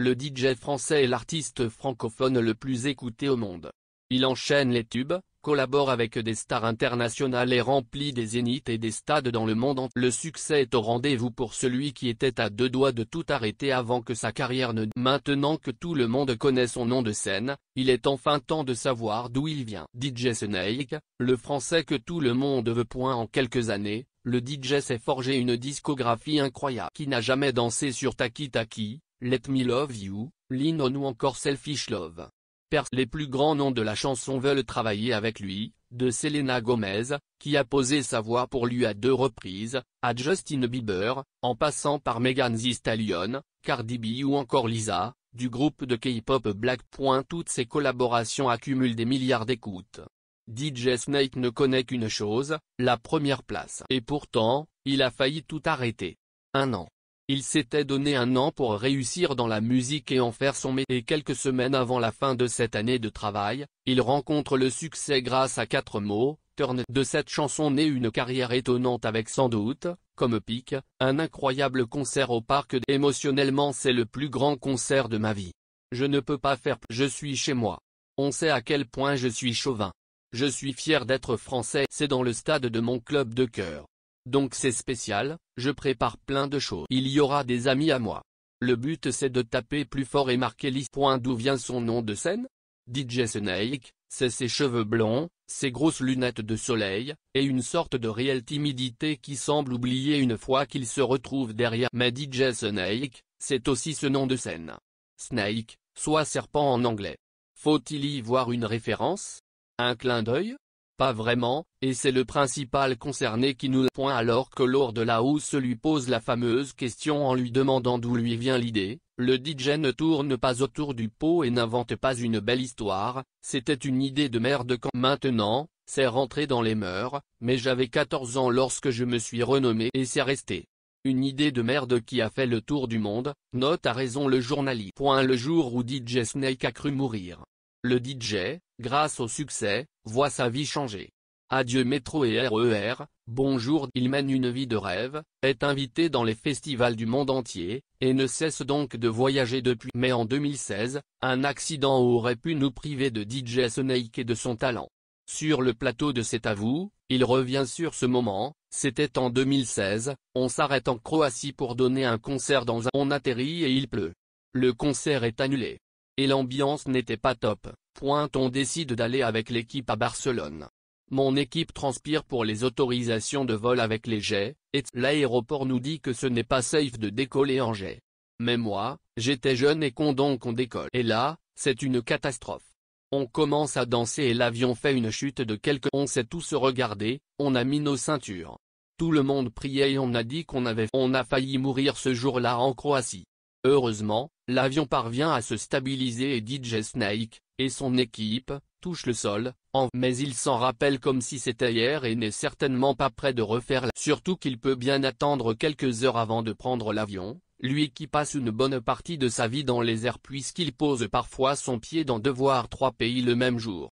Le DJ français est l'artiste francophone le plus écouté au monde. Il enchaîne les tubes, collabore avec des stars internationales et remplit des zéniths et des stades dans le monde entier. Le succès est au rendez-vous pour celui qui était à deux doigts de tout arrêter avant que sa carrière ne... Maintenant que tout le monde connaît son nom de scène, il est enfin temps de savoir d'où il vient. DJ Snake, le français que tout le monde veut. En quelques années, le DJ s'est forgé une discographie incroyable. Qui n'a jamais dansé sur Taki Taki, Let Me Love You, Lean On ou encore Selfish Love. Les plus grands noms de la chanson veulent travailler avec lui, de Selena Gomez, qui a posé sa voix pour lui à 2 reprises, à Justin Bieber, en passant par Megan Thee Stallion, Cardi B ou encore Lisa, du groupe de K-pop Black. Toutes ces collaborations accumulent des milliards d'écoutes. DJ Snake ne connaît qu'une chose, la première place. Et pourtant, il a failli tout arrêter. 1 an. Il s'était donné 1 an pour réussir dans la musique et en faire son métier. Et quelques semaines avant la fin de cette année de travail, il rencontre le succès grâce à 4 mots, Turn. De cette chanson naît une carrière étonnante avec sans doute, comme pic, un incroyable concert au parc. Émotionnellement c'est le plus grand concert de ma vie. Je ne peux pas faire plus. Je suis chez moi. On sait à quel point je suis chauvin. Je suis fier d'être français. C'est dans le stade de mon club de cœur. Donc c'est spécial, je prépare plein de choses. Il y aura des amis à moi. Le but c'est de taper plus fort et marquer l'histoire. D'où vient son nom de scène? DJ Snake, c'est ses cheveux blonds, ses grosses lunettes de soleil, et une sorte de réelle timidité qui semble oublier une fois qu'il se retrouve derrière. Mais DJ Snake, c'est aussi ce nom de scène. Snake, soit serpent en anglais. Faut-il y voir une référence? Un clin d'œil? Pas vraiment, et c'est le principal concerné qui nous point. Alors que Lord House lui pose la fameuse question en lui demandant d'où lui vient l'idée, le DJ ne tourne pas autour du pot et n'invente pas une belle histoire, c'était une idée de merde quand maintenant, c'est rentré dans les mœurs, mais j'avais 14 ans lorsque je me suis renommé et c'est resté. Une idée de merde qui a fait le tour du monde, note à raison le journaliste. Le jour où DJ Snake a cru mourir. Le DJ, grâce au succès, voit sa vie changer. Adieu métro et RER, bonjour. Il mène une vie de rêve, est invité dans les festivals du monde entier, et ne cesse donc de voyager depuis. Mais en 2016, un accident aurait pu nous priver de DJ Snake et de son talent. Sur le plateau de C'est à vous, il revient sur ce moment, c'était en 2016, on s'arrête en Croatie pour donner un concert dans un... On atterrit et il pleut. Le concert est annulé. Et l'ambiance n'était pas top. On décide d'aller avec l'équipe à Barcelone. Mon équipe transpire pour les autorisations de vol avec les jets, et l'aéroport nous dit que ce n'est pas safe de décoller en jet. Mais moi, j'étais jeune et con donc on décolle. Et là, c'est une catastrophe. On commence à danser et l'avion fait une chute de quelques... On s'est tous regardés, on a mis nos ceintures. Tout le monde priait et on a dit qu'on avait... On a failli mourir ce jour-là en Croatie. Heureusement, l'avion parvient à se stabiliser et DJ Snake, et son équipe, touchent le sol, mais il s'en rappelle comme si c'était hier et n'est certainement pas prêt de refaire Surtout qu'il peut bien attendre quelques heures avant de prendre l'avion, lui qui passe une bonne partie de sa vie dans les airs puisqu'il pose parfois son pied dans 2 voire 3 pays le même jour.